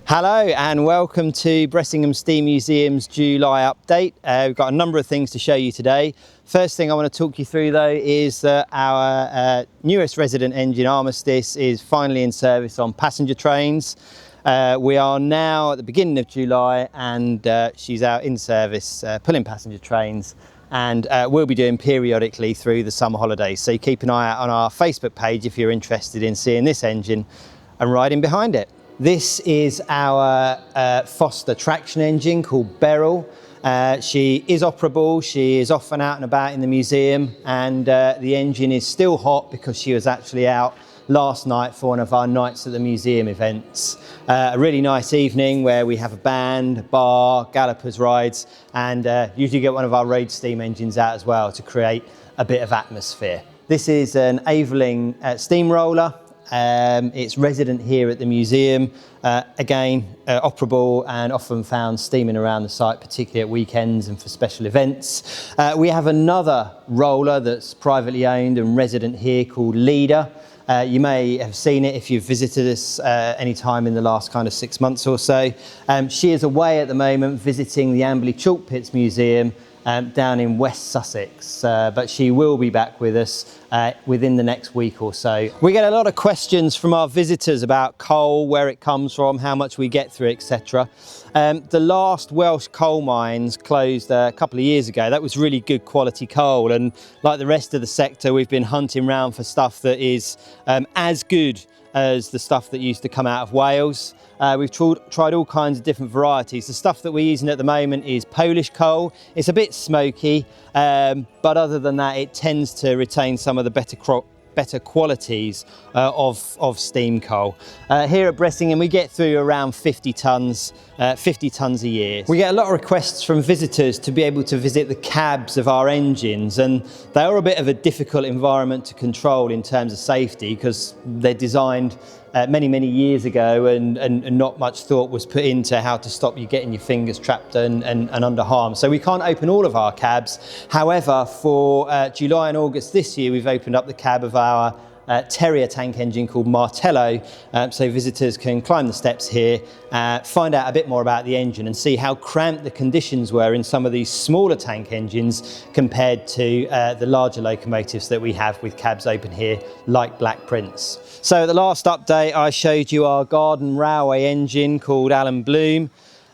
Hello and welcome to Bressingham Steam Museum's July update. We've got a number of things to show you today. First thing I want to talk you through though is that our newest resident engine, Armistice, is finally in service on passenger trains. We are now at the beginning of July and she's out in service pulling passenger trains, and we'll be doing periodically through the summer holidays. So keep an eye out on our Facebook page if you're interested in seeing this engine and riding behind it. This is our Foster traction engine called Beryl. She is operable, she is off and out and about in the museum, and the engine is still hot because she was actually out last night for one of our Nights at the Museum events. A really nice evening where we have a band, bar, Gallopers rides, and usually get one of our road steam engines out as well to create a bit of atmosphere. This is an Aveling steamroller. It's resident here at the museum, again operable and often found steaming around the site, particularly at weekends and for special events. We have another roller that's privately owned and resident here called Leader. You may have seen it if you've visited us any time in the last kind of 6 months or so. She is away at the moment visiting the Amberley Chalk Pits Museum down in West Sussex, but she will be back with us within the next week or so. We get a lot of questions from our visitors about coal, where it comes from, how much we get through, etc. The last Welsh coal mines closed a couple of years ago. That was really good quality coal, and like the rest of the sector, we've been hunting around for stuff that is as good as the stuff that used to come out of Wales. We've tried all kinds of different varieties. The stuff that we're using at the moment is Polish coal. It's a bit smoky, but other than that, it tends to retain some of the better qualities of steam coal. Here at Bressingham, we get through around 50 tonnes a year. We get a lot of requests from visitors to be able to visit the cabs of our engines, and they are a bit of a difficult environment to control in terms of safety because they're designed many years ago, and not much thought was put into how to stop you getting your fingers trapped and under harm. So we can't open all of our cabs. However, for July and August this year, we've opened up the cab of our Terrier tank engine called Martello, so visitors can climb the steps here, find out a bit more about the engine and see how cramped the conditions were in some of these smaller tank engines compared to the larger locomotives that we have with cabs open here like Black Prince. So at the last update I showed you our garden railway engine called Alan Bloom.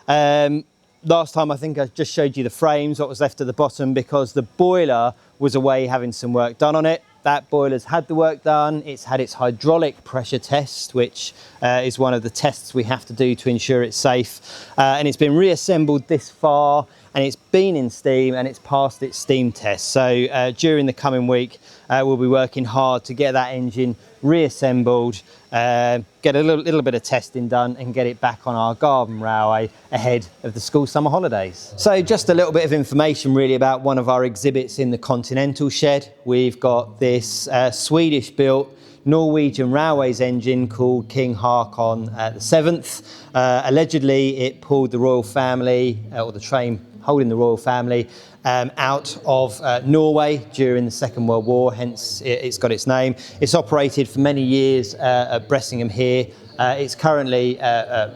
Last time I think I just showed you the frames, what was left at the bottom, because the boiler was away having some work done on it. That boiler's had the work done. It's had its hydraulic pressure test, which is one of the tests we have to do to ensure it's safe. And it's been reassembled this far, and it's been in steam and it's passed its steam test. So during the coming week, we'll be working hard to get that engine reassembled, get a little bit of testing done and get it back on our garden railway ahead of the school summer holidays. So just a little bit of information really about one of our exhibits in the Continental shed. We've got this Swedish built Norwegian Railways engine called King Haakon the 7th. Allegedly it pulled the royal family, or the train holding the royal family, out of Norway during the Second World War, hence it's got its name. It's operated for many years at Bressingham here. It's currently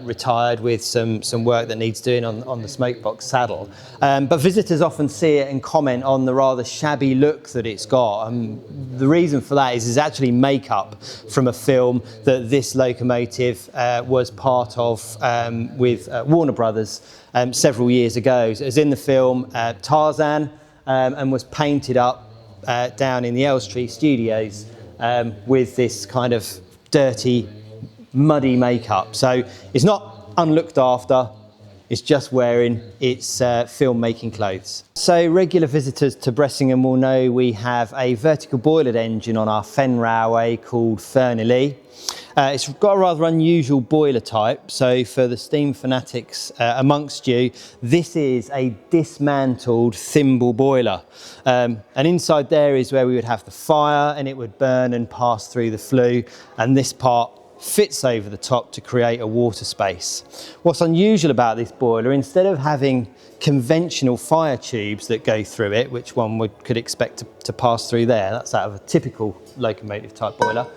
retired with some work that needs doing on the smokebox saddle. But visitors often see it and comment on the rather shabby look that it's got. The reason for that is actually makeup from a film that this locomotive was part of with Warner Brothers several years ago. It was in the film Tarzan, and was painted up down in the Elstree studios with this kind of dirty, muddy makeup. So it's not unlooked after, it's just wearing its film-making clothes. So regular visitors to Bressingham will know we have a vertical boilered engine on our Fen Railway called Fernilee. It's got a rather unusual boiler type, so for the steam fanatics amongst you, this is a dismantled thimble boiler. And inside there is where we would have the fire, and it would burn and pass through the flue, and this part fits over the top to create a water space. What's unusual about this boiler, instead of having conventional fire tubes that go through it, which one could expect to pass through there, that's out of a typical locomotive type boiler,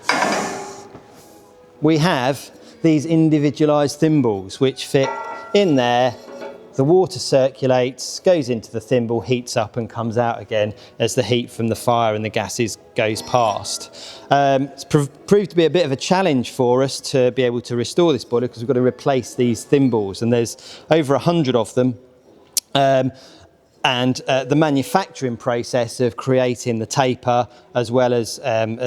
we have these individualised thimbles which fit in there. The water circulates, goes into the thimble, heats up and comes out again as the heat from the fire and the gases goes past. It's proved to be a bit of a challenge for us to be able to restore this boiler because we've got to replace these thimbles, and there's over 100 of them. And the manufacturing process of creating the taper as well as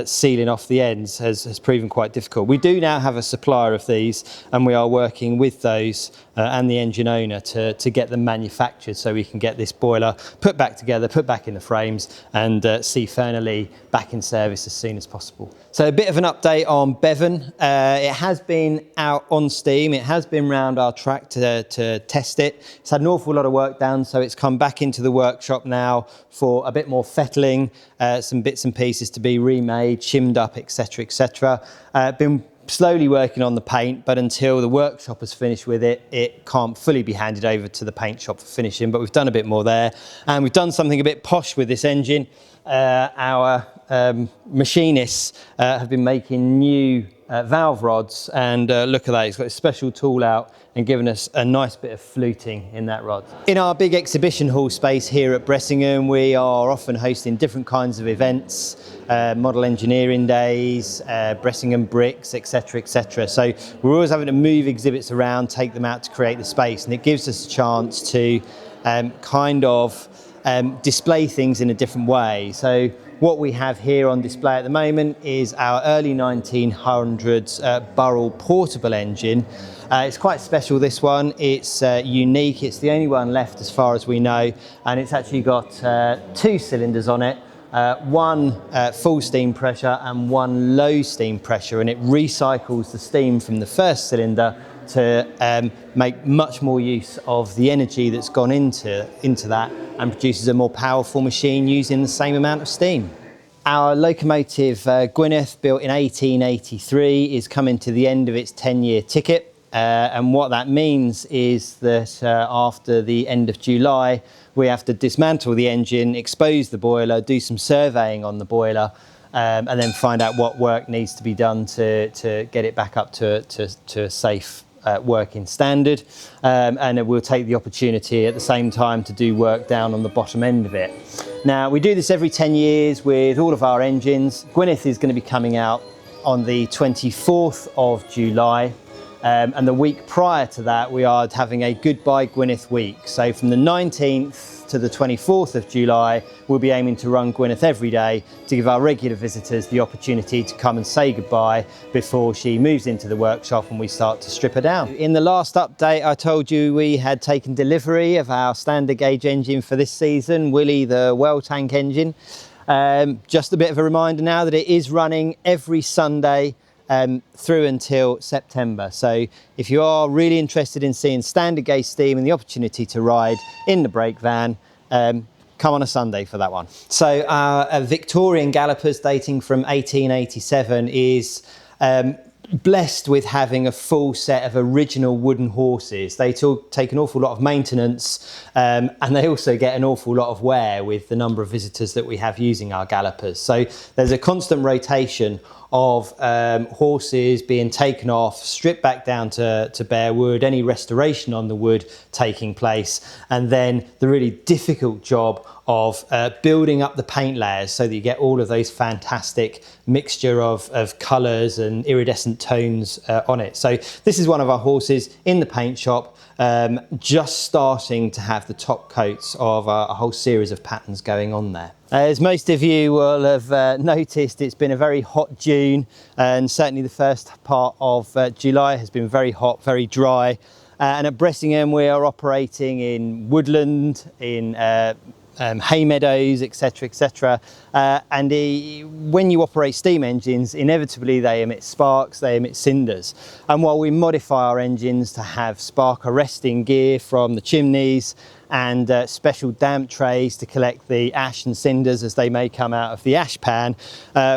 sealing off the ends has proven quite difficult. We do now have a supplier of these, and we are working with those and the engine owner to get them manufactured so we can get this boiler put back together, put back in the frames, and see Fernilee back in service as soon as possible. So a bit of an update on Bevan. It has been out on steam. It has been round our track to test it. It's had an awful lot of work done, so it's come back into the workshop now for a bit more fettling, some bits and pieces to be remade, shimmed up, etc, etc. Been slowly working on the paint, but until the workshop has finished with it, it can't fully be handed over to the paint shop for finishing, but we've done a bit more there, and we've done something a bit posh with this engine. Our machinists have been making new valve rods, and look at that, he's got a special tool out and given us a nice bit of fluting in that rod. In our big exhibition hall space here at Bressingham, we are often hosting different kinds of events, model engineering days, Bressingham bricks, etc, etc. So we're always having to move exhibits around, take them out to create the space, and it gives us a chance to display things in a different way. So what we have here on display at the moment is our early 1900s Burrell portable engine. It's quite special, this one. It's unique. It's the only one left as far as we know, and it's actually got 2 cylinders on it, one full steam pressure and one low steam pressure, and it recycles the steam from the first cylinder to make much more use of the energy that's gone into that, and produces a more powerful machine using the same amount of steam. Our locomotive Gwyneth, built in 1883, is coming to the end of its 10-year ticket. And what that means is that after the end of July, we have to dismantle the engine, expose the boiler, do some surveying on the boiler, and then find out what work needs to be done to get it back up to a safe working standard. And we'll take the opportunity at the same time to do work down on the bottom end of it. Now, we do this every 10 years with all of our engines. Gwyneth is going to be coming out on the 24th of July. And the week prior to that, we are having a Goodbye Gwyneth week. So from the 19th to the 24th of July, we'll be aiming to run Gwyneth every day to give our regular visitors the opportunity to come and say goodbye before she moves into the workshop and we start to strip her down. In the last update, I told you we had taken delivery of our standard gauge engine for this season, Willie the well tank engine. Just a bit of a reminder now that it is running every Sunday through until September. So if you are really interested in seeing standard gauge steam and the opportunity to ride in the brake van, come on a Sunday for that one. So our Victorian Gallopers dating from 1887 is blessed with having a full set of original wooden horses. They take an awful lot of maintenance, and they also get an awful lot of wear with the number of visitors that we have using our Gallopers. So there's a constant rotation of horses being taken off, stripped back down to bare wood, any restoration on the wood taking place, and then the really difficult job of building up the paint layers so that you get all of those fantastic mixture of colours and iridescent tones on it. So this is one of our horses in the paint shop, just starting to have the top coats of a whole series of patterns going on there. As most of you will have noticed, it's been a very hot June, and certainly the first part of July has been very hot, very dry. And at Bressingham we are operating in woodland, in hay meadows, etc, etc. And when you operate steam engines, inevitably they emit sparks, they emit cinders. And while we modify our engines to have spark arresting gear from the chimneys and special damp trays to collect the ash and cinders as they may come out of the ash pan,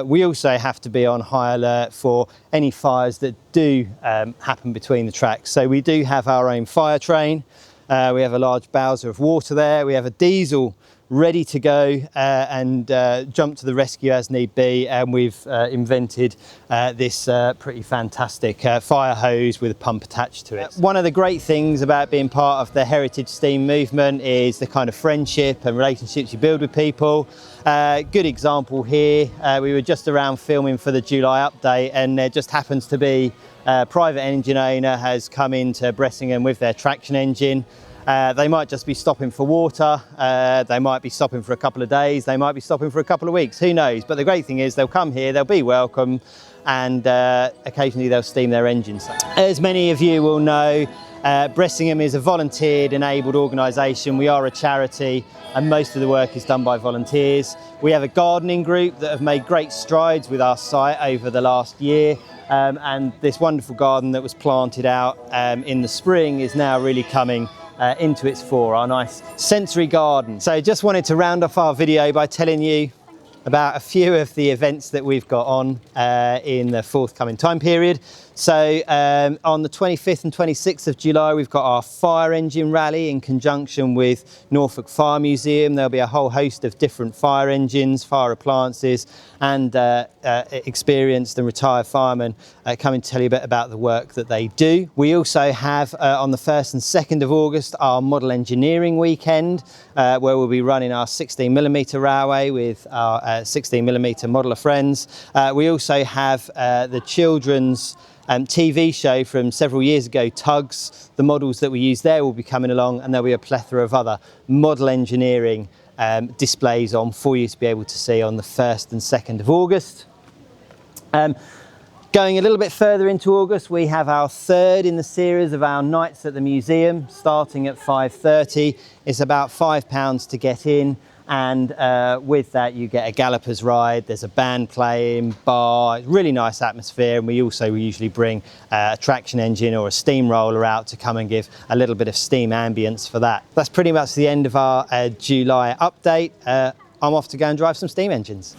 we also have to be on high alert for any fires that do happen between the tracks. So we do have our own fire train. We have a large bowser of water there. We have a diesel ready to go and jump to the rescue as need be, and we've invented this pretty fantastic fire hose with a pump attached to it. One of the great things about being part of the heritage steam movement is the kind of friendship and relationships you build with people. Good example here, we were just around filming for the July update, and there just happens to be a private engine owner has come into Bressingham with their traction engine. They might just be stopping for water, they might be stopping for a couple of days, they might be stopping for a couple of weeks, who knows. But the great thing is they'll come here, they'll be welcome, and occasionally they'll steam their engines. As many of you will know, Bressingham is a volunteered enabled organisation. We are a charity and most of the work is done by volunteers. We have a gardening group that have made great strides with our site over the last year, and this wonderful garden that was planted out in the spring is now really coming into its fore, our nice sensory garden. So just wanted to round off our video by telling you about a few of the events that we've got on in the forthcoming time period. So on the 25th and 26th of July, we've got our fire engine rally in conjunction with Norfolk Fire Museum. There'll be a whole host of different fire engines, fire appliances, and experienced and retired firemen coming to tell you a bit about the work that they do. We also have on the 1st and 2nd of August our model engineering weekend, where we'll be running our 16mm railway with our 16mm modeller friends. We also have the children's TV show from several years ago, Tugs. The models that we use there will be coming along, and there'll be a plethora of other model engineering displays on for you to be able to see on the 1st and 2nd of August. Going a little bit further into August, we have our third in the series of our nights at the museum, starting at 5:30. It's about £5 to get in, and with that you get a Galloper's ride. There's a band playing, bar, really nice atmosphere, and we also usually bring a traction engine or a steamroller out to come and give a little bit of steam ambience for that. That's pretty much the end of our July update. I'm off to go and drive some steam engines.